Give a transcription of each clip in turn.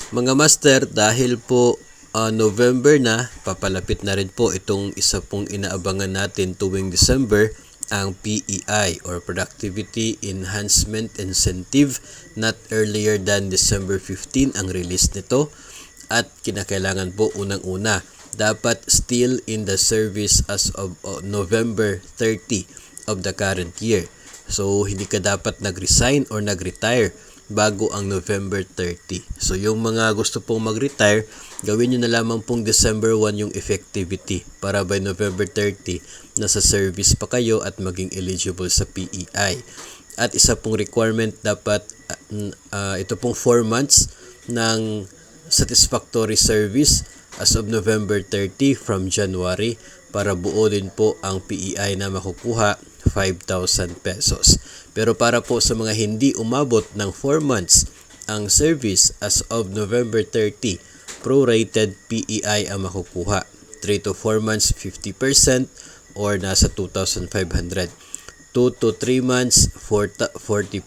Mga master, dahil po November na, papalapit na rin po itong isa pong inaabangan natin tuwing December, ang PEI or Productivity Enhancement Incentive. Not earlier than December 15 ang release nito, at kinakailangan po unang-una dapat still in the service as of November 30 of the current year. So hindi ka dapat nag-resign or nag-retire bago ang November 30. So yung mga gusto pong mag-retire, gawin nyo na lamang pong December 1 yung effectivity para by November 30 nasa service pa kayo at maging eligible sa PEI. At isa pong requirement, dapat ito pong 4 months ng satisfactory service as of November 30 from January para buo din po ang PEI na makukuha 5,000 pesos. Pero para po sa mga hindi umabot ng 4 months ang service as of November 30, prorated PEI ang makukuha. 3 to 4 months 50% or nasa 2,500. 2 to 3 months 40%,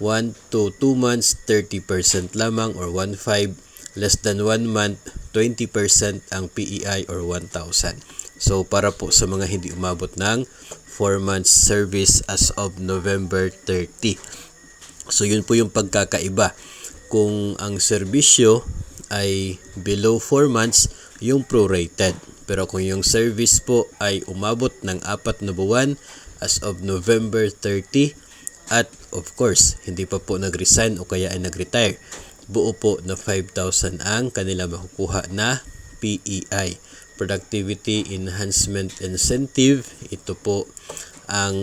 1 to 2 months 30% lamang or 1.5, less than 1 month 20% ang PEI or 1,000. So para po sa mga hindi umabot ng 4 months service as of November 30. So yun po yung pagkakaiba. Kung ang serbisyo ay below 4 months, yung prorated. Pero kung yung service po ay umabot ng 4 na buwan as of November 30 at of course hindi pa po nag-resign o kaya ay nag-retire, buo po na 5,000 ang kanila makukuha na PEI, Productivity Enhancement Incentive. Ito po ang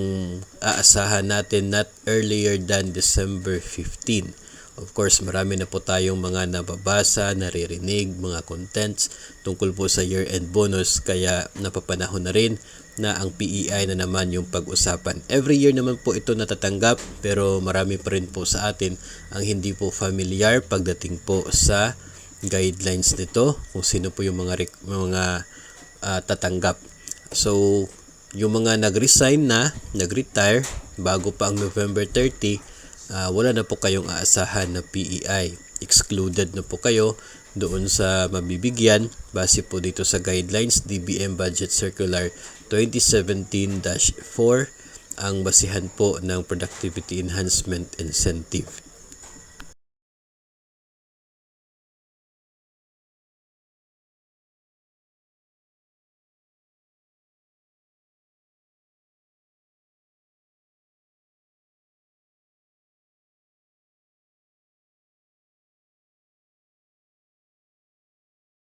aasahan natin not earlier than December 15. Of course, marami na po tayong mga nababasa, naririnig, mga contents tungkol po sa year-end bonus, kaya napapanahon na rin na ang PEI na naman yung pag-usapan. Every year naman po ito natatanggap, pero marami pa rin po sa atin ang hindi po familiar pagdating po sa guidelines nito, kung sino po yung mga tatanggap. So, yung mga nag-resign na, nag-retire bago pa ang November 30, wala na po kayong aasahan na PEI. Excluded na po kayo doon sa mabibigyan base po dito sa guidelines. DBM Budget Circular 2017-4 ang basihan po ng Productivity Enhancement Incentive.